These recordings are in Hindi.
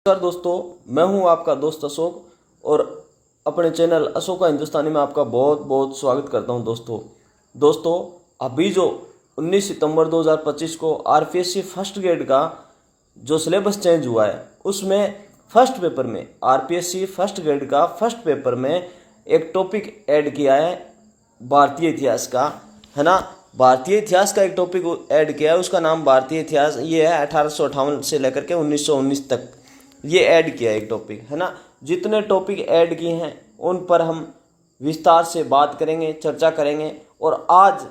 नमस्कार दोस्तों, मैं हूं आपका दोस्त अशोक और अपने चैनल अशोका हिंदुस्तानी में आपका बहुत बहुत स्वागत करता हूं। दोस्तों अभी जो 19 सितंबर 2025 को आरपीएससी फर्स्ट ग्रेड का जो सिलेबस चेंज हुआ है उसमें फर्स्ट पेपर में आरपीएससी फर्स्ट ग्रेड का फर्स्ट पेपर में एक टॉपिक ऐड किया है भारतीय इतिहास का, है ना। भारतीय इतिहास का एक टॉपिक ऐड किया है, उसका नाम भारतीय इतिहास ये है 1858 से लेकर के 1919 तक ये ऐड किया है एक टॉपिक, है ना। जितने टॉपिक ऐड किए हैं उन पर हम विस्तार से बात करेंगे, चर्चा करेंगे। और आज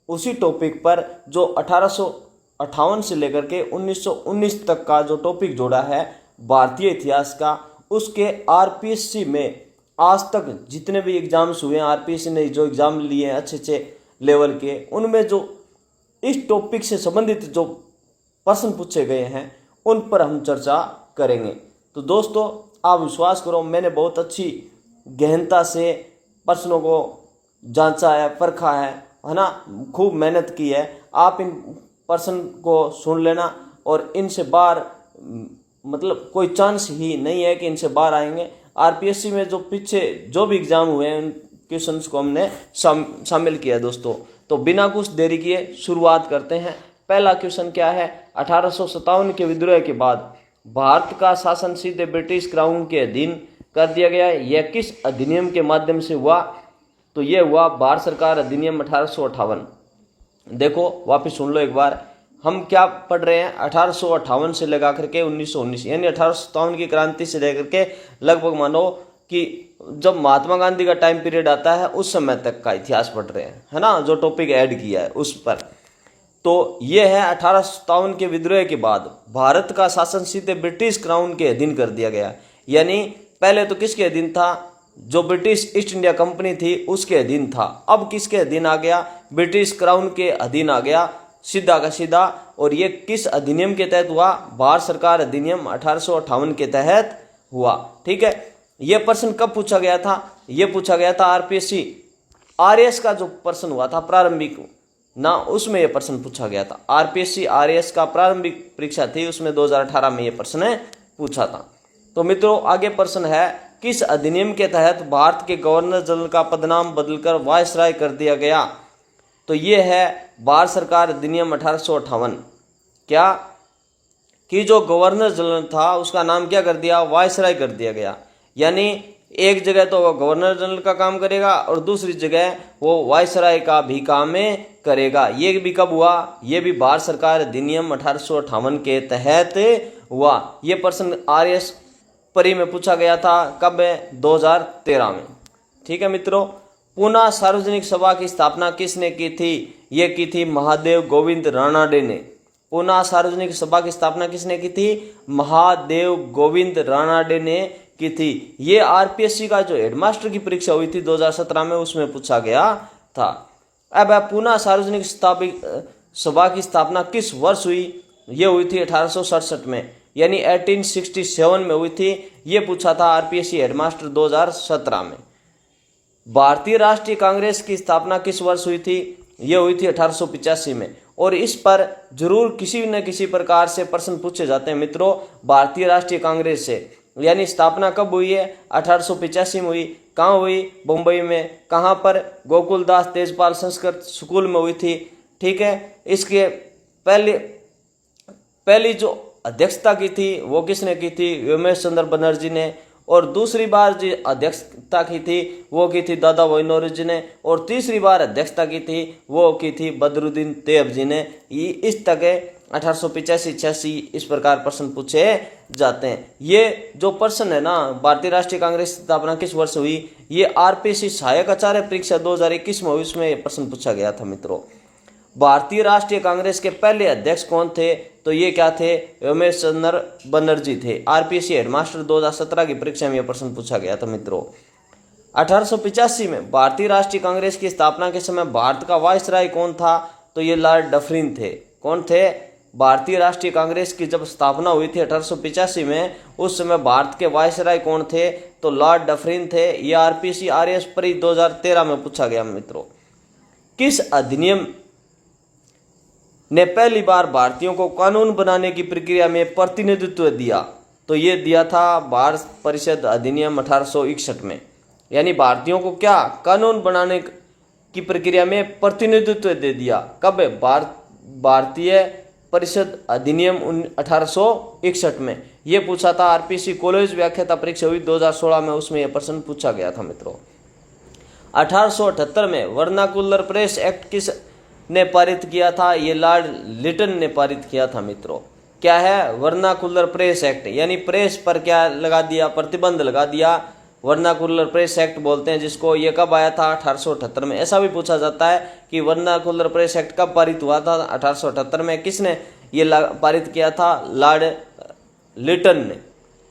उसी टॉपिक पर जो 1858 से लेकर के 1919 तक का जो टॉपिक जोड़ा है भारतीय इतिहास का, उसके आरपीएससी में आज तक जितने भी एग्जाम्स हुए हैं, आरपीएससी ने जो एग्जाम लिए हैं अच्छे अच्छे लेवल के, उनमें जो इस टॉपिक से संबंधित जो प्रश्न पूछे गए हैं उन पर हम चर्चा करेंगे। तो दोस्तों आप विश्वास करो, मैंने बहुत अच्छी गहनता से प्रश्नों को जांचा है, परखा है ना, खूब मेहनत की है। आप इन प्रश्न को सुन लेना और इनसे बाहर मतलब कोई चांस ही नहीं है कि इनसे बाहर आएंगे। आरपीएससी में जो पीछे जो भी एग्जाम हुए हैं उन क्वेश्चंस को हमने शामिल किया है दोस्तों। तो बिना कुछ देरी किए शुरुआत करते हैं। पहला क्वेश्चन क्या है, 1857 के विद्रोह के बाद भारत का शासन सीधे ब्रिटिश क्राउन के अधीन कर दिया गया। यह किस अधिनियम के माध्यम से हुआ? तो यह हुआ भारत सरकार अधिनियम 1858। देखो वापिस सुन लो एक बार, हम क्या पढ़ रहे हैं, 1858 से लगा करके 1919 यानी 1857 की क्रांति से लेकर के लगभग मानो कि जब महात्मा गांधी का टाइम पीरियड आता है उस समय तक का इतिहास पढ़ रहे हैं, है ना, जो टॉपिक ऐड किया है उस पर। तो यह है 1857 के विद्रोह के बाद भारत का शासन सीधे ब्रिटिश क्राउन के अधीन कर दिया गया। यानी पहले तो किसके अधीन था? जो ब्रिटिश ईस्ट इंडिया कंपनी थी उसके अधीन था। अब किसके अधीन आ गया? ब्रिटिश क्राउन के अधीन आ गया, सीधा का सीधा। और ये किस अधिनियम के तहत हुआ? भारत सरकार अधिनियम 1858 के तहत हुआ। ठीक है, यह प्रश्न कब पूछा गया था? यह पूछा गया था आरपीएससी आरएएस का जो प्रश्न हुआ था प्रारंभिक ना, उसमें यह प्रश्न पूछा गया था। आरपीएससी आरएएस का प्रारंभिक परीक्षा थी, उसमें 2018 में यह प्रश्न पूछा था। तो मित्रों आगे प्रश्न है, किस अधिनियम के तहत भारत के गवर्नर जनरल का पदनाम बदलकर वायसराय कर दिया गया? तो यह है भारत सरकार अधिनियम 1858। क्या कि जो गवर्नर जनरल था उसका नाम क्या कर दिया? वायसराय कर दिया गया। यानी एक जगह तो वो गवर्नर जनरल का काम करेगा और दूसरी जगह वो वायसराय का भी काम करेगा। ये भी कब हुआ? ये भी भारत सरकार अधिनियम 1858 के तहत हुआ। ये प्रश्न आरएएस परी में पूछा गया था, कब? 2013 में। ठीक है मित्रों, पूना सार्वजनिक सभा की स्थापना किसने की थी? ये की थी महादेव गोविंद रानाडे ने। पूना सार्वजनिक सभा की स्थापना किसने की थी? महादेव गोविंद रानाडे ने की थी। ये आरपीएससी का जो हेडमास्टर की परीक्षा हुई थी 2017 में, उसमें पूछा गया था। अब पूना सार्वजनिक सभा की स्थापना किस वर्ष हुई? ये हुई थी 1867 में, यानी 1867 में हुई थी। ये पूछा था आरपीएससी हेडमास्टर 2017 में। भारतीय राष्ट्रीय कांग्रेस की स्थापना किस वर्ष हुई थी? ये हुई थी 1885 में। और इस पर जरूर किसी न किसी प्रकार से प्रश्न पूछे जाते हैं मित्रों, भारतीय राष्ट्रीय कांग्रेस से यानी स्थापना कब हुई है? 1885 में हुई। कहाँ हुई? मुंबई में। कहाँ पर? गोकुलदास तेजपाल संस्कृत स्कूल में हुई थी। ठीक है, इसके पहली जो अध्यक्षता की थी वो किसने की थी? उमेश चंद्र बनर्जी ने। और दूसरी बार जो अध्यक्षता की थी वो की थी दादा भाई नौरोजी ने। और तीसरी बार अध्यक्षता की थी वो की थी बदरुद्दीन तैयब जी ने। इस तक 1885-86 इस प्रकार प्रश्न पूछे जाते हैं। ये जो प्रश्न है ना, भारतीय राष्ट्रीय कांग्रेस की स्थापना किस वर्ष हुई, ये आरपीएससी सहायक आचार्य परीक्षा 2021 में हुई, उसमें यह प्रश्न पूछा गया था मित्रों। भारतीय राष्ट्रीय कांग्रेस के पहले अध्यक्ष कौन थे? तो ये क्या थे? उमेश चंद्र बनर्जी थे। आरपीएससी हेडमास्टर 2017 की परीक्षा में यह प्रश्न पूछा गया था मित्रों। 1885 में भारतीय राष्ट्रीय कांग्रेस की स्थापना के समय भारत का वायसराय कौन था? तो ये लॉर्ड डफरिन थे। कौन थे? भारतीय राष्ट्रीय कांग्रेस की जब स्थापना हुई थी 1885 में, उस समय भारत के वायसराय कौन थे? तो लॉर्ड डफरिन थे। ये आरपीएससी आरएएस परी 2013 में पूछा गया मित्रों। किस अधिनियम ने पहली बार भारतीयों को कानून बनाने की प्रक्रिया में प्रतिनिधित्व दिया? तो ये दिया था भारत परिषद अधिनियम 1861 में। यानी भारतीयों को क्या कानून बनाने की प्रक्रिया में प्रतिनिधित्व दे दिया। कब? भारतीय परिषद अधिनियम 1861 में। ये पूछा था आरपीसी कॉलेज व्याख्याता परीक्षा हुई 2016 में, उसमें यह प्रश्न पूछा गया था मित्रों। 1878 में वर्नाकुलर प्रेस एक्ट किस ने पारित किया था? ये लॉर्ड लिटन ने पारित किया था मित्रों। क्या है? वर्नाकुलर प्रेस एक्ट, यानी प्रेस पर क्या लगा दिया? प्रतिबंध लगा दिया। वर्नाकुलर प्रेस एक्ट बोलते हैं जिसको। ये कब आया था? 1878 में। ऐसा भी पूछा जाता है कि वर्नाकुलर प्रेस एक्ट कब पारित हुआ था? 1878 में। किसने ये पारित किया था? लॉर्ड लिटन ने।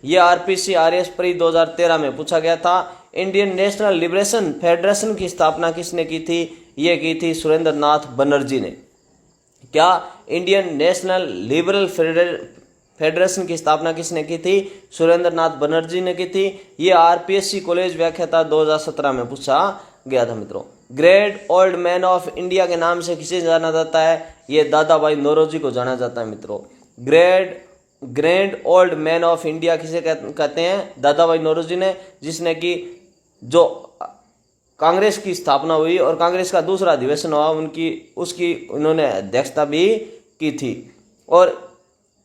ये आरपीसी आरएस प्री 2013 में पूछा गया था। इंडियन नेशनल लिबरेशन फेडरेशन की स्थापना किसने की थी? ये की थी सुरेंद्र नाथ बनर्जी ने। क्या? इंडियन नेशनल लिबरल फेडरेशन की स्थापना किसने की थी? सुरेंद्र नाथ बनर्जी ने की थी। ये आरपीएससी कॉलेज व्याख्याता 2017 में पूछा गया था मित्रों। Great old man of India के नाम से किसे जाना जाता है? ये दादा भाई नौरोजी को जाना जाता है मित्रों। Grand old man of India किसे कहते हैं? दादा भाई नौरोजी ने, जिसने कि जो कांग्रेस की स्थापना हुई और कांग्रेस का दूसरा अधिवेशन हुआ उसकी उन्होंने अध्यक्षता भी की थी। और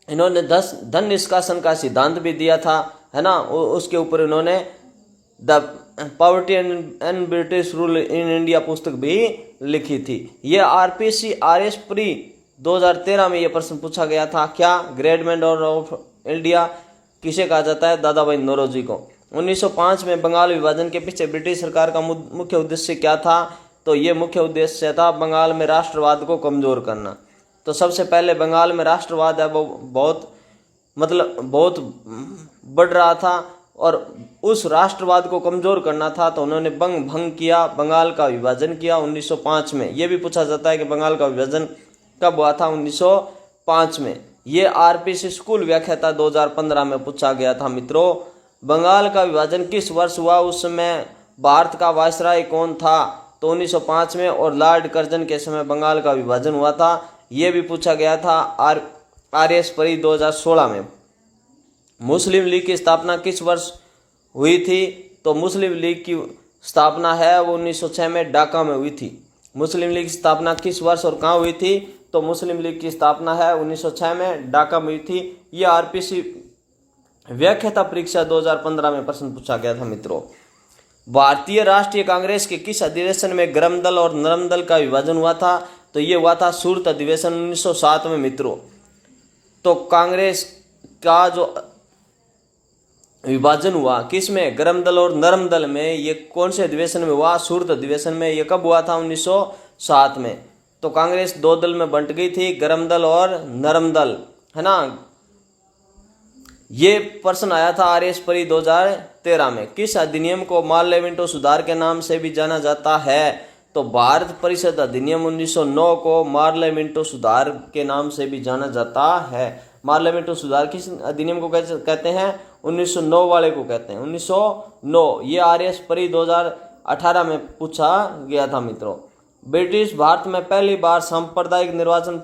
इन्होंने धन निष्कासन का सिद्धांत भी दिया था, है ना। उसके ऊपर इन्होंने the poverty and British rule in India पुस्तक भी लिखी थी। ये आरपीसी आरएस प्री 2013 में ये प्रश्न पूछा गया था। क्या? ग्रेट मैन ऑफ इंडिया किसे कहा जाता है? दादा भाई नौरोजी को। 1905 में बंगाल विभाजन के पीछे ब्रिटिश सरकार का मुख्य उद्देश्य क्या था? तो ये मुख्य उद्देश्य था बंगाल में राष्ट्रवाद को कमजोर करना। तो सबसे पहले बंगाल में राष्ट्रवाद है वो बहुत बढ़ रहा था और उस राष्ट्रवाद को कमजोर करना था, तो उन्होंने भंग किया, बंगाल का विभाजन किया 1905 में। ये भी पूछा जाता है कि बंगाल का विभाजन कब हुआ था? 1905 में। ये आरपीसी स्कूल व्याख्याता 2015 में पूछा गया था मित्रों। बंगाल का विभाजन किस वर्ष हुआ? उस समय भारत का वायसराय कौन था? तो 1905 में। और लॉर्ड कर्जन के समय बंगाल का विभाजन हुआ था। ये भी पूछा गया था आरएस परी 2016 में। मुस्लिम लीग की स्थापना किस वर्ष हुई थी? तो मुस्लिम लीग की स्थापना है वो 1906 में ढाका में हुई थी। मुस्लिम लीग की स्थापना किस वर्ष और कहाँ हुई थी? तो मुस्लिम लीग की स्थापना है 1906 में ढाका में हुई थी। ये आरपीसी व्याख्याता परीक्षा 2015 में प्रश्न पूछा गया था मित्रों। भारतीय राष्ट्रीय कांग्रेस के किस अधिवेशन में गर्म दल और नरम दल का विभाजन हुआ था? तो ये हुआ था सूरत अधिवेशन 1907 में मित्रों। तो कांग्रेस का जो विभाजन हुआ किस में? गर्म दल और नरम दल में। ये कौन से अधिवेशन में हुआ? सूरत अधिवेशन में। ये कब हुआ था? 1907 में। तो कांग्रेस दो दल में बंट गई थी, गर्म दल और नरम दल, है ना। ये प्रश्न आया था आरएस परी 2013 में। किस अधिनियम को मार्लेमेंटो सुधार के नाम से भी जाना जाता है? तो भारत परिषद अधिनियम 1909 को मार्लेमेंटो सुधार के नाम से भी जाना जाता है। मार्लेमेंटो सुधार किस अधिनियम को कहते हैं? 1909 वाले को कहते हैं, 1909। ये आरएस परी 2018 में पूछा गया था मित्रों। ब्रिटिश भारत में पहली बार सांप्रदायिक निर्वाचन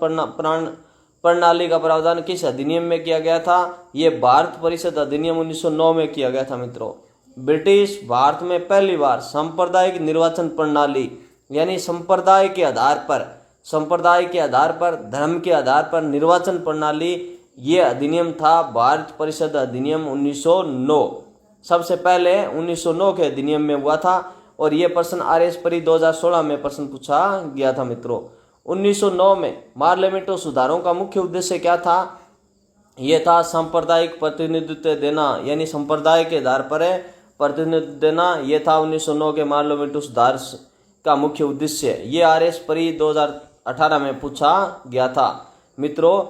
प्रणाली का प्रावधान किस अधिनियम में किया गया था? ये भारत परिषद अधिनियम 1909 में किया गया था मित्रों। ब्रिटिश भारत में पहली बार सांप्रदायिक निर्वाचन प्रणाली, यानी संप्रदाय के आधार पर, धर्म के आधार पर निर्वाचन प्रणाली, ये अधिनियम था भारत परिषद अधिनियम 1909। सबसे पहले 1909 के अधिनियम में हुआ था। और ये प्रश्न आरएस परी 2016 में प्रश्न पूछा गया था मित्रों। 1909 में मार्लेमेंटो सुधारों का मुख्य उद्देश्य क्या था? ये था सांप्रदायिक प्रतिनिधित्व देना, यानी संप्रदाय के आधार पर प्रतिनिधित्व देना। ये था 1909 के मार्लेमेंटो सुधार का मुख्य उद्देश्य। ये आरएस परी 2018 में पूछा गया था मित्रों।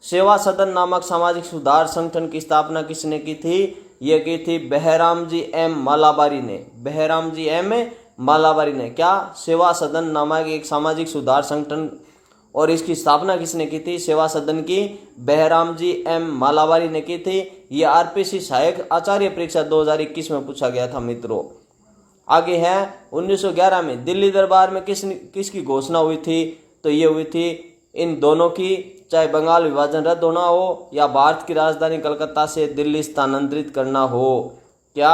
सेवा सदन नामक सामाजिक सुधार संगठन की स्थापना किसने की थी? ये की थी बहराम जी एम मालाबारी ने। बहराम जी एम मालाबारी ने क्या? सेवा सदन नामक एक सामाजिक सुधार संगठन, और इसकी स्थापना किसने की थी? सेवा सदन की बहराम जी एम मालाबारी ने की थी। ये आरपीसी सहायक आचार्य परीक्षा 2021 में पूछा गया था मित्रों। आगे है 1911 में दिल्ली दरबार में किसकी घोषणा हुई थी? तो ये हुई थी इन दोनों की, चाहे बंगाल विभाजन रद्द होना हो या भारत की राजधानी कलकत्ता से दिल्ली स्थानांतरित करना हो। क्या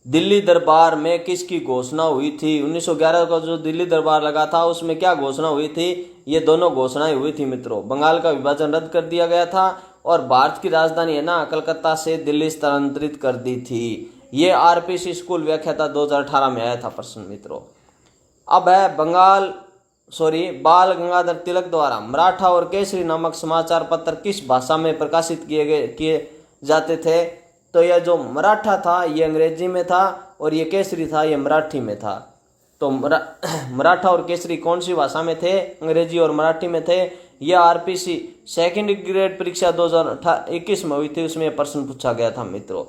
दिल्ली दरबार में किसकी घोषणा हुई थी? 1911 का जो दिल्ली दरबार लगा था उसमें क्या घोषणा हुई थी? ये दोनों घोषणाएं हुई थी मित्रों। बंगाल का विभाजन रद्द कर दिया गया था और भारत की राजधानी है ना कलकत्ता से दिल्ली स्थानांतरित कर दी थी। ये आरपीसी स्कूल व्याख्याता 2018 में आया था प्रश्न मित्रों। अब है बाल गंगाधर तिलक द्वारा मराठा और केसरी नामक समाचार पत्र किस भाषा में प्रकाशित किए जाते थे? तो यह जो मराठा था ये अंग्रेजी में था और ये केसरी था ये मराठी में था। तो मराठा और केसरी कौन सी भाषा में थे? अंग्रेजी और मराठी में थे। यह आरपीसी सेकंड ग्रेड परीक्षा 2021 में हुई थी, उसमें प्रश्न पूछा गया था मित्रों।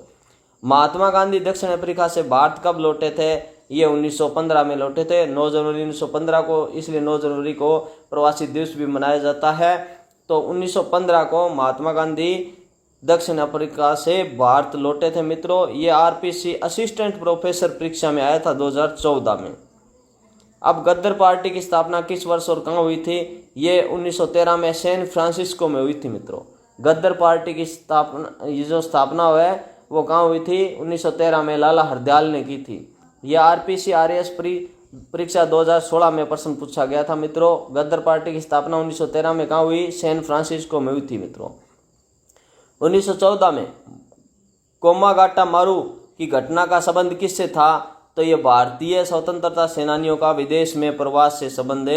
महात्मा गांधी दक्षिण अफ्रीका से भारत कब लौटे थे? ये 1915 में लौटे थे, 9 जनवरी 1915 को, इसलिए 9 जनवरी को प्रवासी दिवस भी मनाया जाता है। तो 1915 को महात्मा गांधी दक्षिण अफ्रीका से भारत लौटे थे मित्रों। ये आरपीसी असिस्टेंट प्रोफेसर परीक्षा में आया था 2014 में। अब गद्दर पार्टी की स्थापना किस वर्ष और कहाँ हुई थी? ये 1913 में सैन फ्रांसिस्को में हुई थी मित्रों। गद्दर पार्टी की स्थापना है वो कहाँ हुई थी? 1913 में लाला हरदयाल ने की थी। यह आरपीसी आरएएस परीक्षा 2016 में प्रश्न पूछा गया था मित्रों। गद्दर पार्टी की स्थापना 1913 में कहाँ हुई? सैन फ्रांसिस्को में हुई थी मित्रों। 1914 में कोमागाटा मारू की घटना का संबंध किससे था? तो ये भारतीय स्वतंत्रता सेनानियों का विदेश में प्रवास से संबंध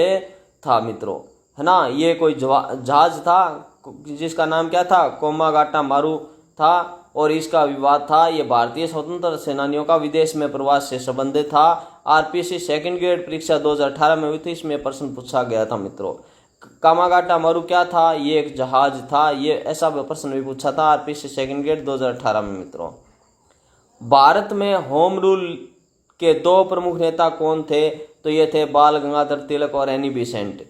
था मित्रों, है ना। ये कोई जहाज था जिसका नाम क्या था? कोमागाटा मारू था और इसका विवाद था। ये भारतीय स्वतंत्रता सेनानियों का विदेश में प्रवास से संबंधित था। आरपीसी सेकंड ग्रेड परीक्षा 2018 में हुई थी, इसमें प्रश्न पूछा गया था मित्रों। कामागाटा मारू क्या था? ये एक जहाज था। ये ऐसा प्रश्न भी पूछा था आरपीसी सेकंड ग्रेड 2018 में मित्रों। भारत में होम रूल के 2 प्रमुख नेता कौन थे? तो ये थे बाल गंगाधर तिलक और Annie Besant.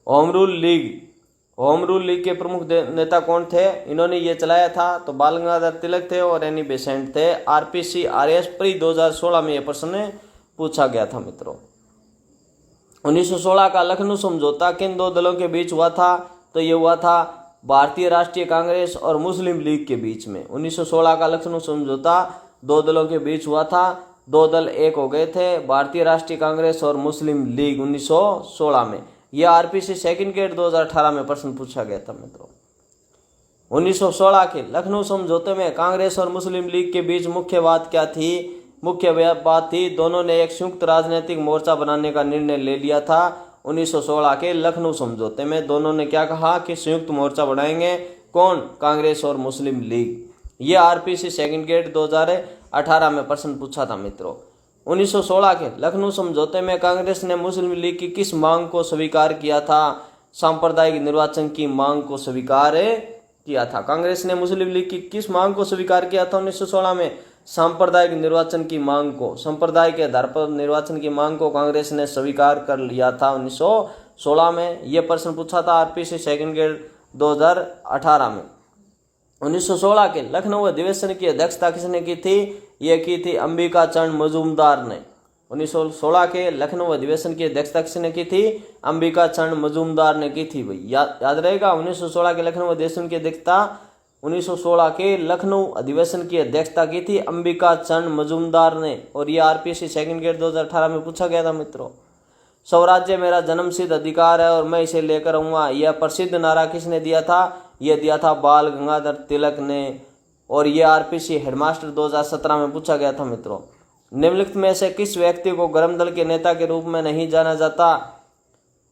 Home rule league के प्रमुख नेता कौन थे? इन्होंने ये चलाया था, तो बाल गंगाधर तिलक थे और एनी बेसेंट थे। आरपीसी आरएएस प्री 2016 में यह प्रश्न पूछा गया था मित्रों। 1916 का लखनऊ समझौता किन 2 दलों के बीच हुआ था? तो ये हुआ था भारतीय राष्ट्रीय कांग्रेस और मुस्लिम लीग के बीच में। 1916 का लखनऊ समझौता 2 दलों के बीच हुआ था। 2 दल एक हो गए थे, भारतीय राष्ट्रीय कांग्रेस और मुस्लिम लीग 1916 में। यह आरपीसी सेकंड ग्रेड 2018 में प्रश्न पूछा गया था मित्रों। 1916 के लखनऊ समझौते में कांग्रेस और मुस्लिम लीग के बीच मुख्य बात क्या थी? मुख्य बात थी दोनों ने एक संयुक्त राजनीतिक मोर्चा बनाने का निर्णय ले लिया था। 1916 के लखनऊ समझौते में दोनों ने क्या कहा कि संयुक्त मोर्चा बनाएंगे। कौन? कांग्रेस और मुस्लिम लीग। ये आरपीसी सेकंड ग्रेड 2018 में प्रश्न पूछा था मित्रों। 1916 के लखनऊ समझौते में कांग्रेस ने मुस्लिम लीग की किस मांग को स्वीकार किया था? सांप्रदायिक निर्वाचन की मांग को स्वीकार किया था। कांग्रेस ने मुस्लिम लीग की किस मांग को स्वीकार किया था 1916 में? सांप्रदायिक निर्वाचन की मांग को, संप्रदाय के आधार पर निर्वाचन की मांग को कांग्रेस ने स्वीकार कर लिया था 1916 में। यह प्रश्न पूछा था आरपीसी सेकंड ग्रेड 2018 में। 1916 के लखनऊ अधिवेशन की अध्यक्षता किसने की थी? यह की थी अंबिका चरण मजूमदार ने। 1916 के लखनऊ अधिवेशन की अध्यक्षता किसने की थी? अंबिका चरण मजूमदार ने की थी। भाई याद रहेगा, 1916 के लखनऊ अधिवेशन की अध्यक्षता 1916 के लखनऊ अधिवेशन की अध्यक्षता की थी अंबिका चरण मजूमदार ने। और यह आरपीसी सेकंड ग्रेड 2018 में पूछा गया था मित्रों। स्वराज्य मेरा जन्मसिद्ध अधिकार है और मैं इसे लेकर आऊंगा, यह प्रसिद्ध नारा किसने दिया था? यह दिया था बाल गंगाधर तिलक ने। और यह आरपीसी हेडमास्टर 2017 में पूछा गया था मित्रों। निम्नलिखित में से किस व्यक्ति को गरम दल के नेता के रूप में नहीं जाना जाता?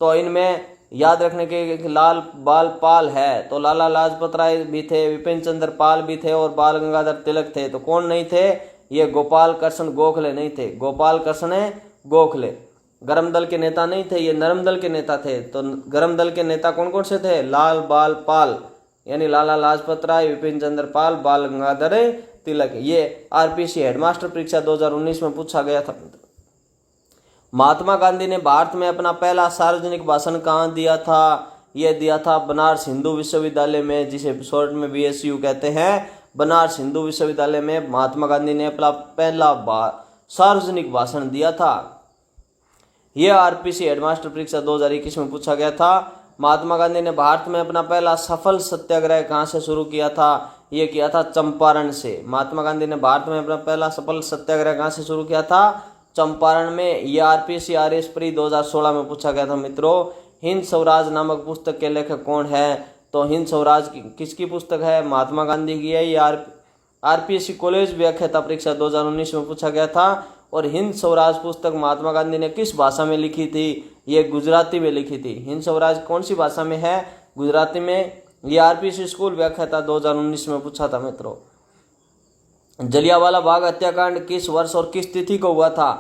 तो इनमें याद रखने के लाल बाल पाल है, तो लाला लाजपत राय भी थे, विपिन चंद्र पाल भी थे और बाल गंगाधर तिलक थे। तो कौन नहीं थे? ये गोपाल कृष्ण गोखले नहीं थे। गोपाल कृष्ण गोखले गरम दल के नेता नहीं थे, ये नरम दल के नेता थे। तो गरम दल के नेता कौन कौन से थे? लाल बाल पाल यानी लाला लाजपत राय, विपिन चंद्र पाल, बाल गंगाधर तिलक। ये आरपीसी हेडमास्टर परीक्षा 2019 में पूछा गया था। महात्मा गांधी ने भारत में अपना पहला सार्वजनिक भाषण कहाँ दिया था? यह दिया था बनारस हिंदू विश्वविद्यालय में, जिसे शॉर्ट में बीएसयू कहते हैं। बनारस हिंदू विश्वविद्यालय में महात्मा गांधी ने अपना पहला सार्वजनिक भाषण दिया था। यह आरपीसी हेडमास्टर परीक्षा 2021 में पूछा गया था। महात्मा गांधी ने भारत में अपना पहला सफल सत्याग्रह कहाँ से शुरू किया था? ये किया था चंपारण से। महात्मा गांधी ने भारत में अपना पहला सफल सत्याग्रह कहाँ से शुरू किया था? चंपारण में। ये आरपीएससी आरएएस प्री 2016 में पूछा गया था मित्रों। हिंद स्वराज नामक पुस्तक के लेखक कौन है? तो हिंद स्वराज किसकी पुस्तक है? महात्मा गांधी की है। ये आरपीएससी कॉलेज व्याख्याता परीक्षा 2019 में पूछा गया था। और हिंद स्वराज पुस्तक महात्मा गांधी ने किस भाषा में लिखी थी? ये गुजराती में लिखी थी। हिंद स्वराज कौन सी भाषा में है? गुजराती में। ये आरपीएससी स्कूल व्याख्याता 2019 में पूछा था मित्रों। जलियांवाला बाग हत्याकांड किस वर्ष और किस तिथि को हुआ था?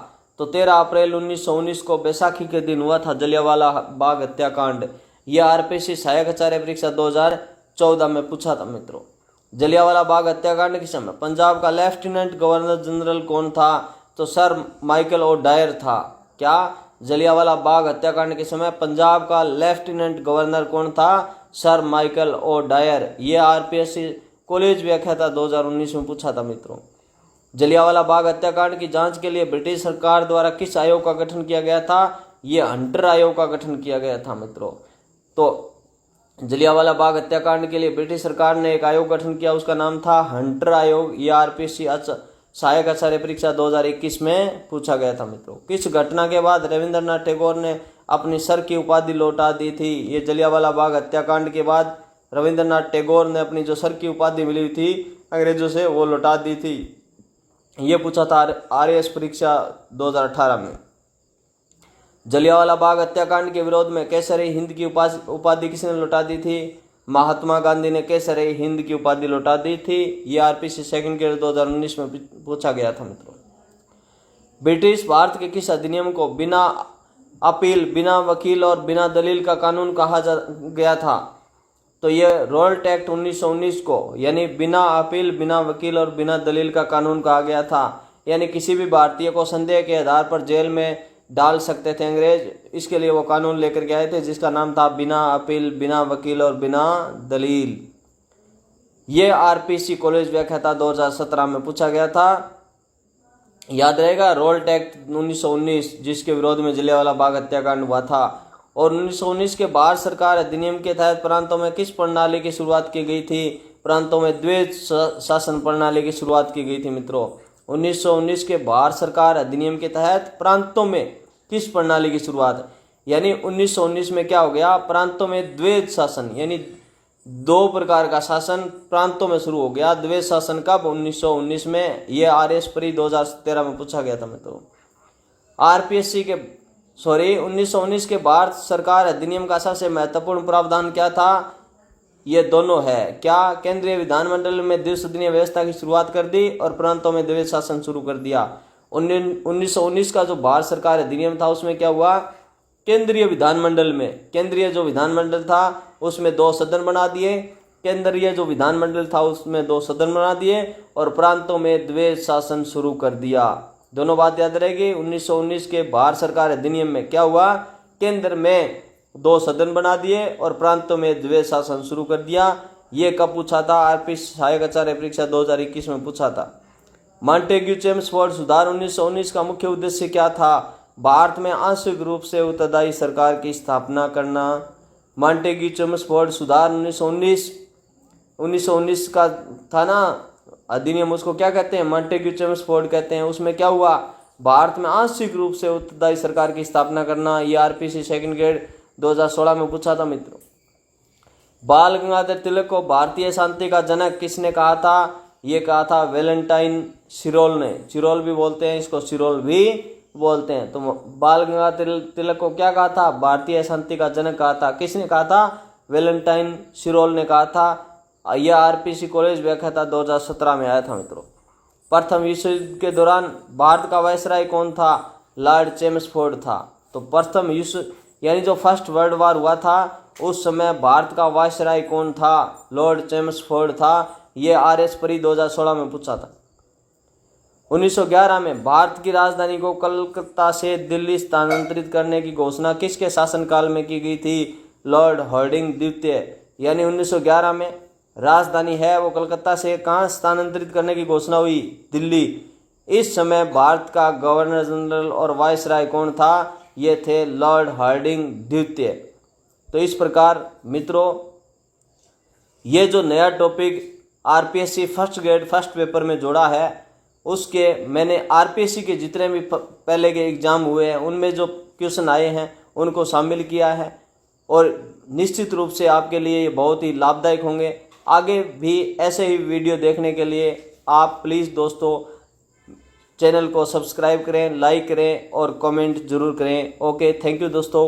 तो 13 अप्रैल 1919 को बैसाखी के दिन हुआ था जलियांवाला बाग हत्याकांड। यह आरपीएससी सहायक आचार्य परीक्षा 2014 में पूछा था मित्रों। जलियांवाला बाग हत्याकांड के समय पंजाब का लेफ्टिनेंट गवर्नर जनरल कौन था? तो सर माइकल ओ डायर था। क्या? जलियांवाला बाग हत्याकांड के समय पंजाब का लेफ्टिनेंट गवर्नर कौन था? Sir Michael O'Dwyer. ये आरपीएससी कॉलेज व्याख्याता 2019 में पूछा था मित्रों। जलियांवाला बाग हत्याकांड की जांच के लिए ब्रिटिश सरकार द्वारा किस आयोग का गठन किया गया था? ये हंटर आयोग का गठन किया गया था मित्रों। तो जलियांवाला बाग हत्याकांड के लिए ब्रिटिश सरकार ने एक आयोग गठन किया, उसका नाम था हंटर आयोग। ये आरपीएससी सहायक आचार्य परीक्षा 2021 में पूछा गया था मित्रों। किस घटना के बाद रविंद्रनाथ टैगोर ने अपनी सर की उपाधि लौटा दी थी? ये जलियांवाला बाग हत्याकांड के बाद रविंद्रनाथ टैगोर ने अपनी जो सर की उपाधि मिली थी अंग्रेजों से वो लौटा दी थी। ये पूछा था आरएएस परीक्षा 2018 में। जलियांवाला बाग हत्याकांड के विरोध में केसरी हिंद की उपाधि किसने लौटा दी थी? महात्मा गांधी ने केसरी हिंद की उपाधि लौटा दी थी। ये आरपीएससी सेकंड ग्रेड 2019 में पूछा गया था मित्रों। ब्रिटिश भारत के किस अधिनियम को बिना अपील, बिना वकील और बिना दलील का कानून कहा गया था? तो ये रोल्ट एक्ट 1919 को, यानी बिना अपील, बिना वकील और बिना दलील का कानून कहा गया था। यानी किसी भी भारतीय को संदेह के आधार पर जेल में डाल सकते थे अंग्रेज। इसके लिए वो कानून लेकर के आए थे जिसका नाम था बिना अपील, बिना वकील और बिना दलील। ये आरपीएससी कॉलेज व्याख्याता 2017 में पूछा गया था। याद रहेगा, रोल्ट एक्ट 1919 जिसके विरोध में जलियांवाला बाग हत्याकांड हुआ था। और 1919 के भारत सरकार अधिनियम के तहत प्रांतों में किस प्रणाली की शुरुआत की गई थी? प्रांतों में द्वैध शासन प्रणाली की शुरुआत की गई थी मित्रों। 1919 के भारत सरकार अधिनियम के तहत प्रांतों में किस प्रणाली की शुरुआत? यानी 1919 में क्या हो गया? प्रांतों में द्वैध शासन, यानी दो प्रकार का शासन प्रांतों में शुरू हो गया। द्वैध शासन कब? 1919 में। यह आरएएस प्री 2013 में पूछा गया था मित्रों। आरपीएससी के 1919 के भारत सरकार अधिनियम का सबसे महत्वपूर्ण प्रावधान क्या था? ये दोनों है। क्या? केंद्रीय विधानमंडल में द्विसदनीय व्यवस्था की शुरुआत कर दी और प्रांतों में द्वैध शासन शुरू कर दिया। 1919 का जो भारत सरकार अधिनियम था उसमें क्या हुआ? केंद्रीय विधानमंडल में, केंद्रीय जो विधानमंडल था उसमें 2 सदन बना दिए। केंद्रीय जो विधानमंडल था उसमें 2 सदन बना दिए और प्रांतों में द्वैध शासन शुरू कर दिया। दोनों बात याद रहेगी। 1919 के भारत सरकार अधिनियम में क्या हुआ? केंद्र में 2 सदन बना दिए और प्रांतों में द्वैध शासन शुरू कर दिया। ये कब पूछा था? आरपीएससी सहायक आचार्य परीक्षा 2021 में पूछा था। मॉन्टेग्यू चेम्सफोर्ड सुधार 1919 का मुख्य उद्देश्य क्या था? भारत में आंशिक रूप से उत्तरदायी सरकार की स्थापना करना। मॉन्टेग्यू चेम्सफोर्ड सुधार 1919 का था ना अधिनियम, उसको क्या कहते हैं? मॉन्टेग्यू चेम्सफोर्ड कहते हैं। उसमें क्या हुआ? भारत में आंशिक रूप से उत्तरदायी सरकार की स्थापना करना। ये आरपीएससी सेकंड ग्रेड 2016 में पूछा था मित्रों। बाल गंगाधर तिलक को भारतीय शांति का जनक किसने कहा था? ये कहा था वैलेंटाइन सिरोल ने। सिरोल भी बोलते हैं इसको, सिरोल भी बोलते हैं। तो बाल गंगाधर तिलक को क्या कहा था? भारतीय शांति का जनक कहा था। किसने कहा था? वैलेंटाइन सिरोल ने कहा था। यह आरपीएससी कॉलेज व्याख्याता 2017 में आया था मित्रों। प्रथम विश्व युद्ध के दौरान भारत का वायसराय कौन था? लॉर्ड चेम्सफोर्ड था। तो प्रथम विश्व यानी जो फर्स्ट वर्ल्ड वॉर हुआ था उस समय भारत का वायसराय कौन था? लॉर्ड चेम्सफोर्ड था। यह आरएएस प्री 2016 में पूछा था। 1911 में भारत की राजधानी को कलकत्ता से दिल्ली स्थानांतरित करने की घोषणा किसके शासनकाल में की गई थी? लॉर्ड हार्डिंग द्वितीय। यानी 1911 में राजधानी है वो कलकत्ता से कहाँ स्थानांतरित करने की घोषणा हुई? दिल्ली। इस समय भारत का गवर्नर जनरल और वायसराय कौन था? ये थे लॉर्ड हार्डिंग द्वितीय। तो इस प्रकार मित्रों, ये जो नया topic RPSC first grade first paper में जोड़ा है, उसके मैंने आरपीएससी के जितने भी पहले के एग्ज़ाम हुए हैं उनमें जो क्वेश्चन आए हैं उनको शामिल किया है, और निश्चित रूप से आपके लिए ये बहुत ही लाभदायक होंगे। आगे भी ऐसे ही वीडियो देखने के लिए आप प्लीज़ दोस्तों चैनल को सब्सक्राइब करें, लाइक करें और कमेंट ज़रूर करें। ओके, थैंक यू दोस्तों।